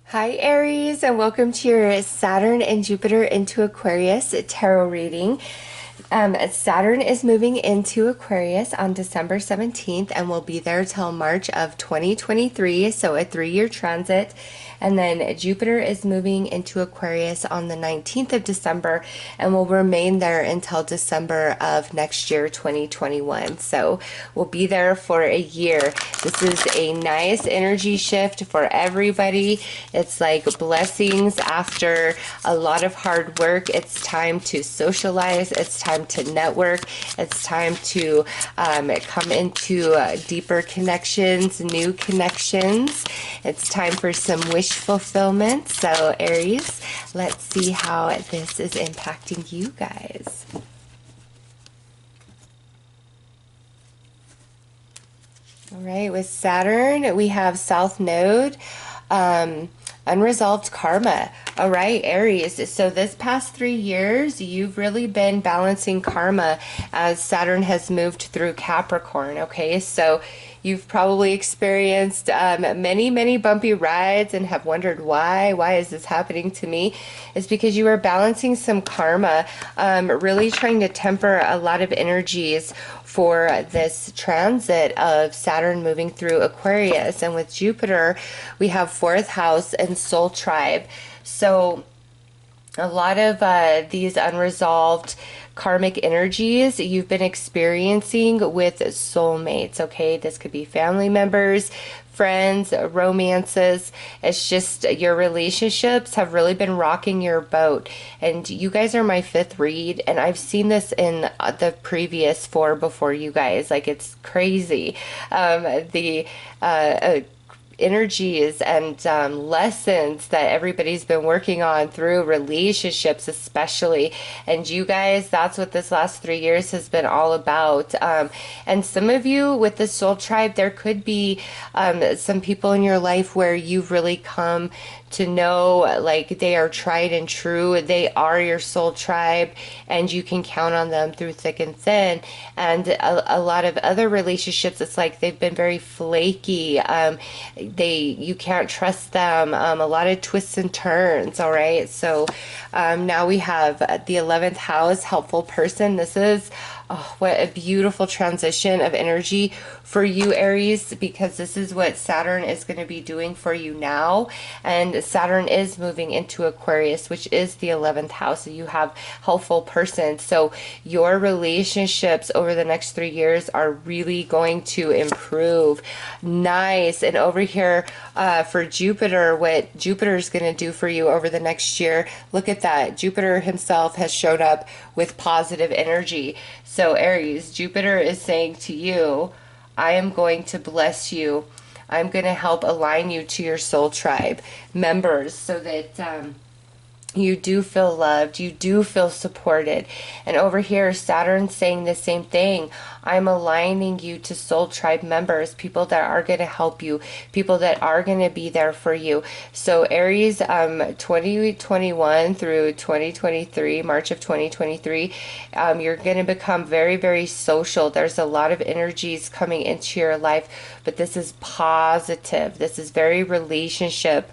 Hi Aries, and welcome to your Saturn and Jupiter into Aquarius tarot reading. Saturn is moving into Aquarius on December 17th and will be there till March of 2023, so a 3-year transit. And then Jupiter is moving into Aquarius on the 19th of December and will remain there until December of next year, 2021. So we'll be there for a year. This is a nice energy shift for everybody. It's like blessings after a lot of hard work. It's time to socialize. It's time to network. It's time to come into deeper connections, new connections. It's time for some wish fulfillment. So Aries, let's see how this is impacting you guys. All right, with Saturn, we have South Node, unresolved karma. All right, Aries. So this past 3 years, you've really been balancing karma as Saturn has moved through Capricorn. Okay, so you've probably experienced many bumpy rides and have wondered why is this happening to me? It's because you are balancing some karma, really trying to temper a lot of energies for this transit of Saturn moving through Aquarius. And with Jupiter, we have fourth house and soul tribe. So a lot of these unresolved karmic energies you've been experiencing with soulmates. Okay, this could be family members, friends, romances. It's just your relationships have really been rocking your boat. And you guys are my fifth read, and I've seen this in the previous four before you guys. Like, it's crazy. The energies and lessons that everybody's been working on through relationships, especially. And you guys, that's what this last 3 years has been all about. And some of you with the soul tribe, there could be some people in your life where you've really come to know like they are tried and true. They are your soul tribe, and you can count on them through thick and thin. And a lot of other relationships, it's like they've been very flaky. You can't trust them. A lot of twists and turns. All right. So now we have the 11th house, helpful person. This is what a beautiful transition of energy for you, Aries, because this is what Saturn is going to be doing for you now. And Saturn is moving into Aquarius, which is the 11th house. So you have helpful person. So your relationships over the next 3 years are really going to improve. Nice. And over here for Jupiter, what Jupiter is going to do for you over the next year, look at that. Jupiter himself has showed up with positive energy. So Aries, Jupiter is saying to you, I am going to bless you. I'm going to help align you to your soul tribe members so that you do feel loved, you do feel supported. And over here, Saturn's saying the same thing. I'm aligning you to soul tribe members, people that are going to help you, people that are going to be there for you. So Aries, 2021 through 2023, March of 2023, you're going to become very social. There's a lot of energies coming into your life, but this is positive. This is very relationship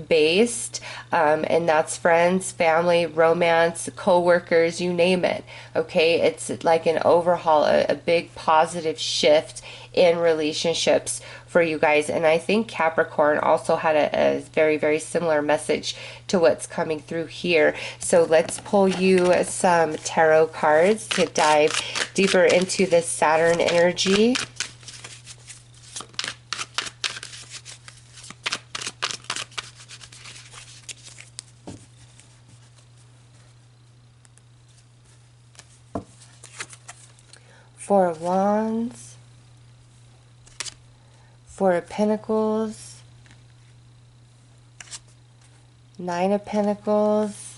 based, and that's friends, family, romance, co-workers, you name it. Okay, it's like an overhaul, a big positive shift in relationships for you guys. And I think Capricorn also had a very similar message to what's coming through here. So let's pull you some tarot cards to dive deeper into this Saturn energy. Four of Wands, Four of Pentacles, Nine of Pentacles,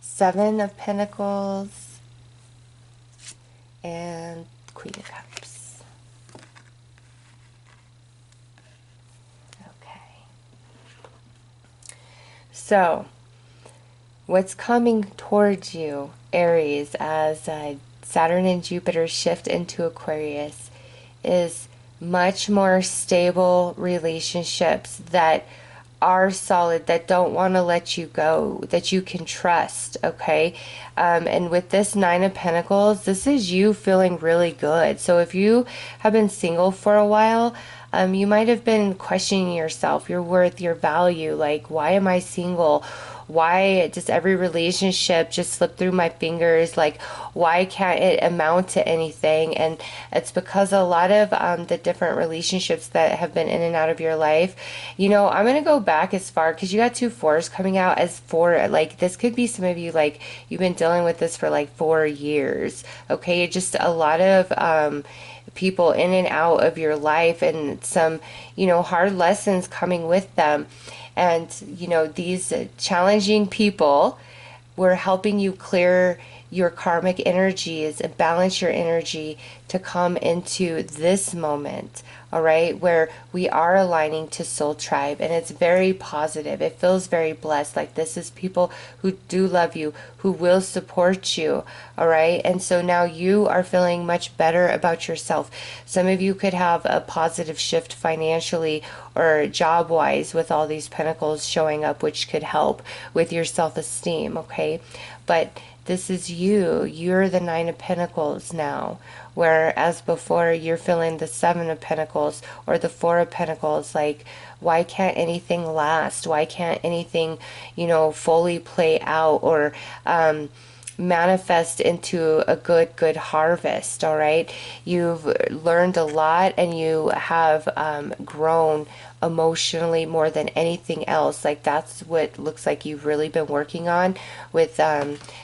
Seven of Pentacles, and Queen of Cups. Okay. So, what's coming towards you, Aries, as Saturn and Jupiter shift into Aquarius is much more stable relationships that are solid, that don't want to let you go, that you can trust, okay? And with this Nine of Pentacles, this is you feeling really good. So if you have been single for a while, you might have been questioning yourself, your worth, your value, like, why am I single? Why does every relationship just slip through my fingers? Like, why can't it amount to anything? And it's because a lot of the different relationships that have been in and out of your life, you know, I'm going to go back as far, because you got two fours coming out as four. Like, this could be some of you, like, you've been dealing with this for like 4 years. Okay. Just a lot of, people in and out of your life, and some, you know, hard lessons coming with them. And, you know, these challenging people were helping you clear your karmic energies and balance your energy to come into this moment, all right, where we are aligning to soul tribe, and it's very positive. It feels very blessed. Like, this is people who do love you, who will support you, all right? And so now you are feeling much better about yourself. Some of you could have a positive shift financially or job wise with all these pentacles showing up, which could help with your self-esteem, okay? But this is you. You're the Nine of Pentacles now. Whereas before, you're feeling the Seven of Pentacles or the Four of Pentacles. Like, why can't anything last? Why can't anything, you know, fully play out or manifest into a good harvest? All right, you've learned a lot, and you have grown emotionally more than anything else. Like, that's what looks like you've really been working on with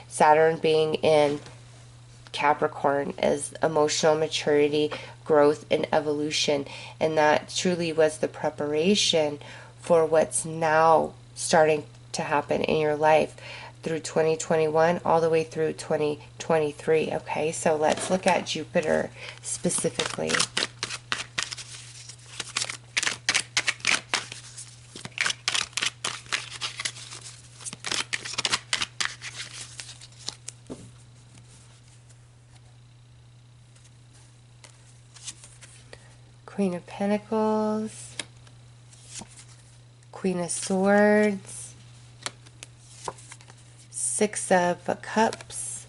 Saturn being in Capricorn, as emotional maturity, growth, and evolution. And that truly was the preparation for what's now starting to happen in your life through 2021 all the way through 2023. Okay, so let's look at Jupiter specifically. Queen of Pentacles, Queen of Swords, Six of Cups,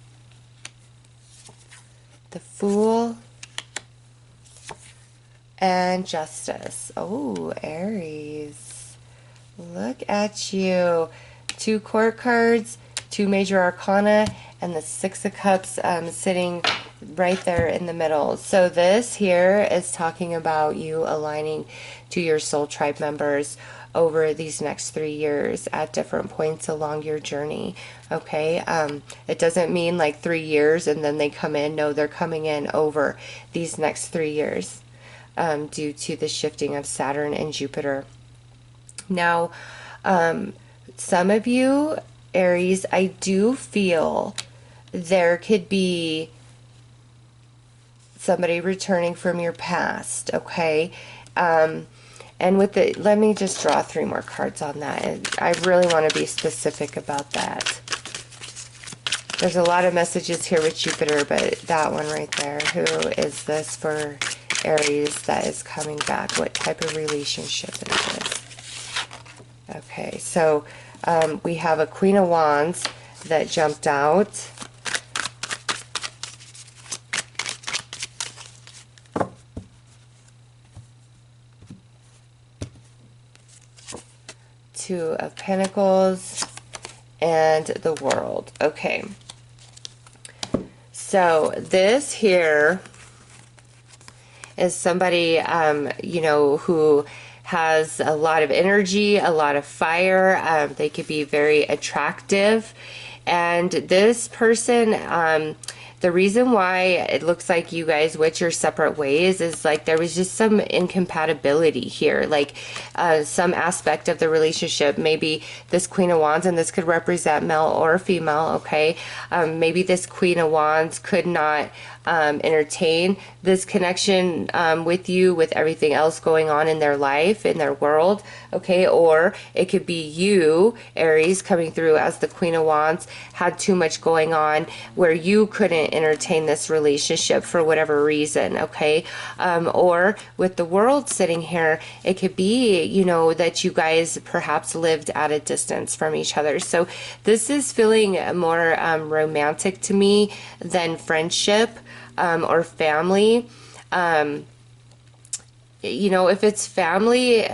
the Fool, and Justice. Oh, Aries. Look at you. Two court cards, two major arcana, and the Six of Cups sitting right there in the middle. So this here is talking about you aligning to your soul tribe members over these next 3 years at different points along your journey. Okay, it doesn't mean like 3 years and then they come in. No, they're coming in over these next 3 years due to the shifting of Saturn and Jupiter. Now, some of you, Aries, I do feel there could be somebody returning from your past, okay? And with the, let me just draw 3 more cards on that. And I really want to be specific about that. There's a lot of messages here with Jupiter, but that one right there, who is this for Aries that is coming back? What type of relationship is this? Okay, so we have a Queen of Wands that jumped out. Two of Pentacles and the World. Okay, so this here is somebody you know, who has a lot of energy, a lot of fire. They could be very attractive, and this person, the reason why it looks like you guys went your separate ways is like there was just some incompatibility here, like some aspect of the relationship. Maybe this Queen of Wands, and this could represent male or female, okay? Maybe this Queen of Wands could not entertain this connection with you, with everything else going on in their life, in their world, okay? Or it could be you, Aries, coming through as the Queen of Wands, had too much going on where you couldn't entertain this relationship for whatever reason, okay? Or with the world sitting here, it could be, you know, that you guys perhaps lived at a distance from each other. So this is feeling more romantic to me than friendship or family. You know, if it's family,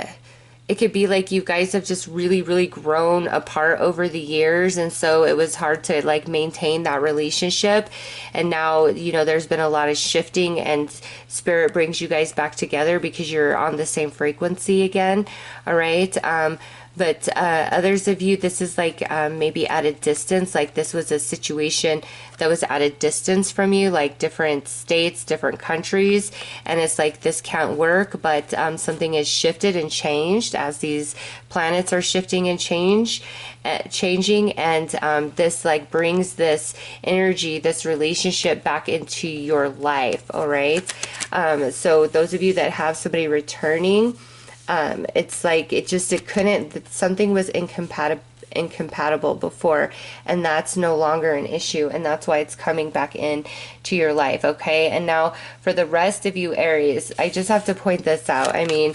it could be like you guys have just really, really grown apart over the years. And so it was hard to like maintain that relationship. And now, you know, there's been a lot of shifting and spirit brings you guys back together because you're on the same frequency again. All right. But others of you, this is like maybe at a distance, like this was a situation that was at a distance from you, like different states, different countries. And it's like, this can't work, but something has shifted and changed as these planets are shifting and changing. And this like brings this energy, this relationship back into your life. All right. So those of you that have somebody returning, it's like it couldn't, something was incompatible before, and that's no longer an issue, and that's why it's coming back in to your life. Okay. And now for the rest of you Aries, I just have to point this out. I mean,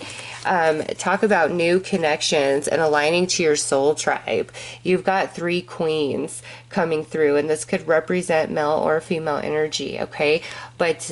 talk about new connections and aligning to your soul tribe. You've got 3 queens coming through, and this could represent male or female energy. Okay. But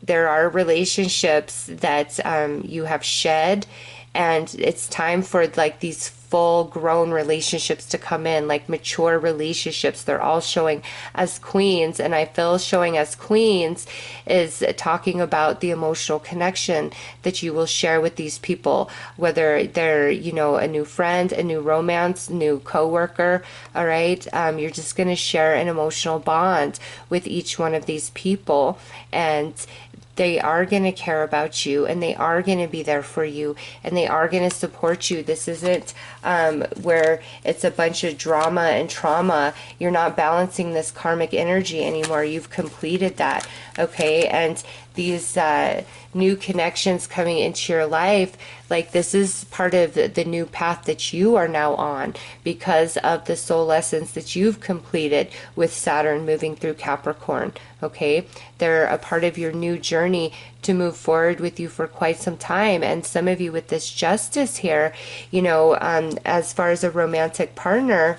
there are relationships that you have shed, and it's time for like these full grown relationships to come in, like mature relationships. They're all showing as queens, and I feel showing as queens is talking about the emotional connection that you will share with these people, whether they're, you know, a new friend, a new romance, new coworker. All right. You're just going to share an emotional bond with each one of these people, and they are going to care about you, and they are going to be there for you, and they are going to support you. This isn't where it's a bunch of drama and trauma. You're not balancing this karmic energy anymore. You've completed that. Okay. And these new connections coming into your life, like this is part of the new path that you are now on because of the soul lessons that you've completed with Saturn moving through Capricorn. Okay. They're a part of your new journey to move forward with you for quite some time. And some of you with this justice here, you know, as far as a romantic partner,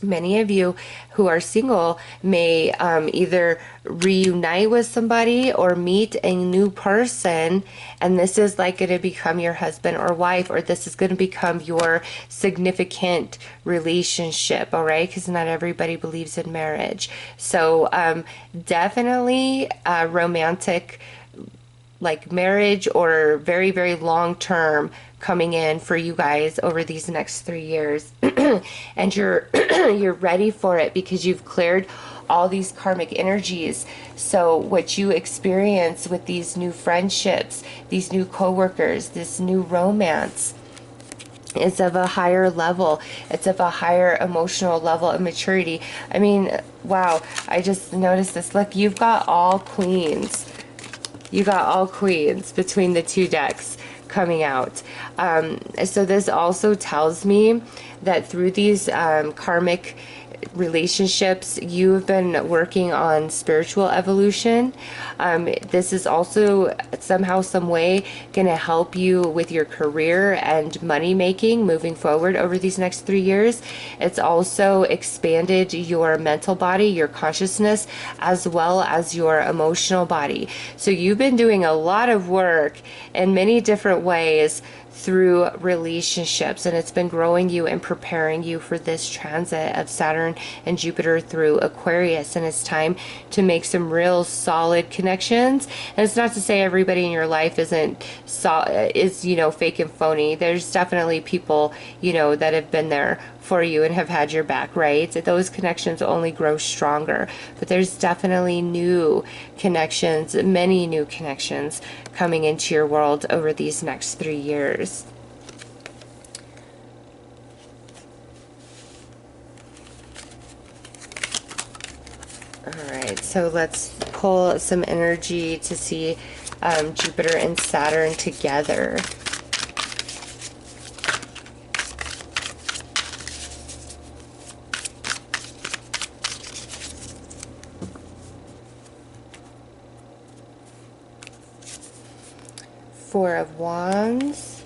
many of you who are single may either reunite with somebody or meet a new person, and this is like going to become your husband or wife, or this is going to become your significant relationship. All right, because not everybody believes in marriage. So definitely romantic, like marriage or very, very long term coming in for you guys over these next 3 years. And you're you're ready for it because you've cleared all these karmic energies. So what you experience with these new friendships, these new coworkers, this new romance, is of a higher level. It's of a higher emotional level of maturity. I mean, wow, I just noticed this. Look, you've got all queens. You got all queens between the 2 decks coming out. So this also tells me that through these karmic relationships, you've been working on spiritual evolution. This is also somehow, some way going to help you with your career and money making moving forward over these next 3 years. It's also expanded your mental body, your consciousness, as well as your emotional body. So you've been doing a lot of work in many different ways through relationships, and it's been growing you and preparing you for this transit of Saturn and Jupiter through Aquarius. And it's time to make some real solid connections. And it's not to say everybody in your life is you know, fake and phony. There's definitely people, you know, that have been there for you and have had your back, right? Those connections only grow stronger. But there's definitely new connections, many new connections coming into your world over these next 3 years. All right, so let's pull some energy to see Jupiter and Saturn together. Four of Wands,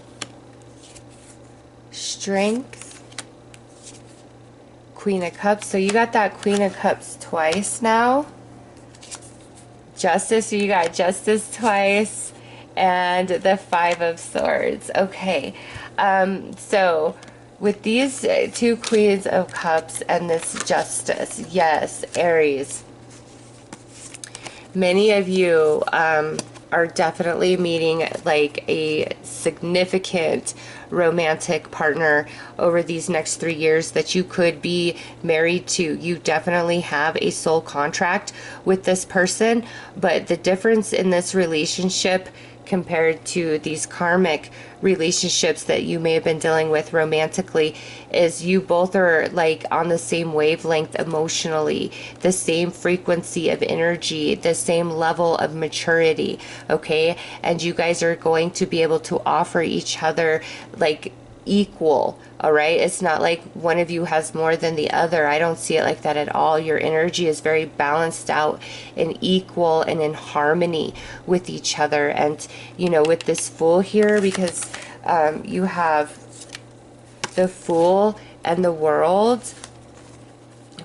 Strength, Queen of Cups. So you got that Queen of Cups twice now. Justice, so you got Justice twice, and the Five of Swords. Okay, so with these two Queens of Cups and this Justice, yes, Aries, many of you are definitely meeting like a significant romantic partner over these next 3 years that you could be married to. You definitely have a soul contract with this person, but the difference in this relationship compared to these karmic relationships that you may have been dealing with romantically is you both are like on the same wavelength emotionally, the same frequency of energy, the same level of maturity, okay? And you guys are going to be able to offer each other like equal, all right? It's not like one of you has more than the other. I don't see it like that at all. Your energy is very balanced out and equal and in harmony with each other. And you know, with this Fool here, because you have the Fool and the World.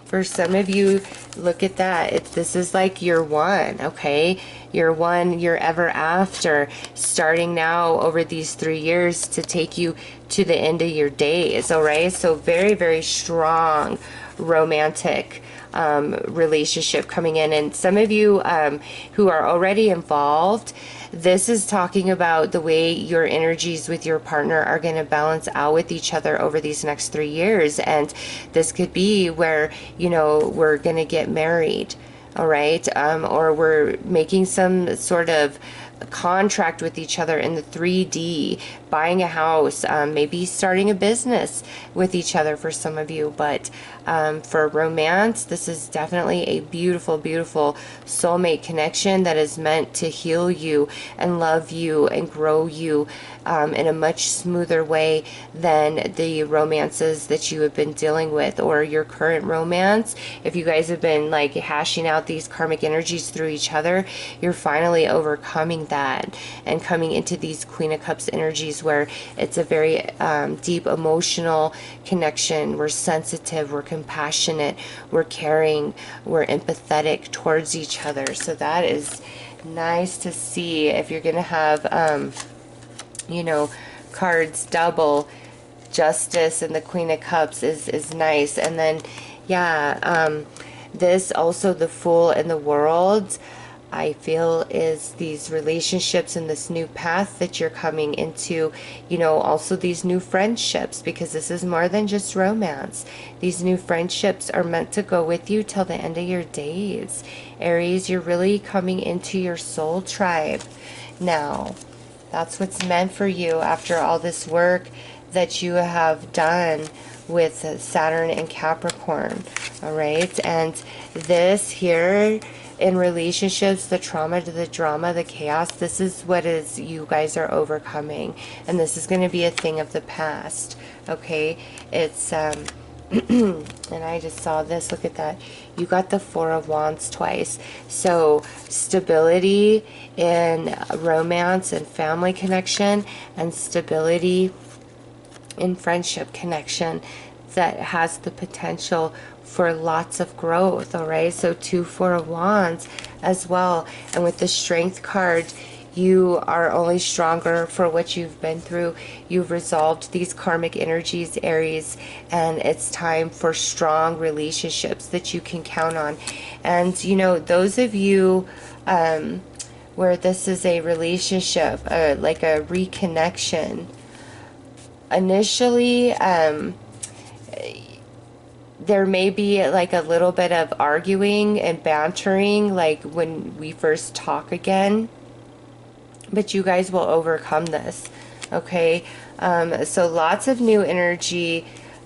For some of you, look at that. This is like your one, okay? Your one, your ever after, starting now over these 3 years to take you to the end of your days, all right? So very, very strong romantic relationship coming in. And some of you who are already involved, this is talking about the way your energies with your partner are going to balance out with each other over these next 3 years. And this could be where, you know, we're going to get married, all right? Or we're making some sort of contract with each other in the 3D, buying a house, maybe starting a business with each other for some of you. But for romance, this is definitely a beautiful, beautiful soulmate connection that is meant to heal you and love you and grow you in a much smoother way than the romances that you have been dealing with or your current romance. If you guys have been like hashing out these karmic energies through each other, you're finally overcoming that and coming into these Queen of Cups energies where it's a very deep emotional connection. We're sensitive, we're compassionate, we're caring, we're empathetic towards each other. So that is nice to see. If you're gonna have you know, cards double, Justice and the Queen of Cups is nice. And then yeah, this also, the Fool and the World, I feel is these relationships and this new path that you're coming into, you know, also these new friendships, because this is more than just romance. These new friendships are meant to go with you till the end of your days. Aries, you're really coming into your soul tribe now. That's what's meant for you after all this work that you have done with Saturn and Capricorn, all right? And this here, in relationships, the trauma, the drama, the chaos, this is what is you guys are overcoming, and this is going to be a thing of the past, okay? It's and I just saw this, look at that, you got the Four of Wands twice. So stability in romance and family connection, and stability in friendship connection that has the potential for lots of growth, all right? So 2 Four of Wands as well. And with the Strength card, you are only stronger for what you've been through. You've resolved these karmic energies, Aries, and it's time for strong relationships that you can count on. And you know, those of you where this is a relationship, like a reconnection, initially there may be like a little bit of arguing and bantering like when we first talk again, but you guys will overcome this, okay? So lots of new energy,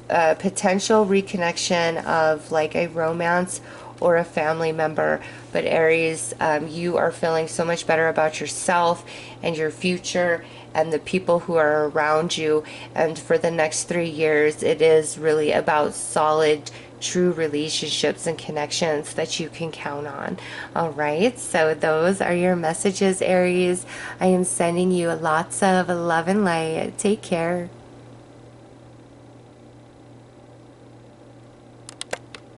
potential reconnection of like a romance or a family member. But Aries, you are feeling so much better about yourself and your future and the people who are around you. And for the next 3 years, it is really about solid true relationships and connections that you can count on. All right, so those are your messages, Aries. I am sending you lots of love and light. Take care.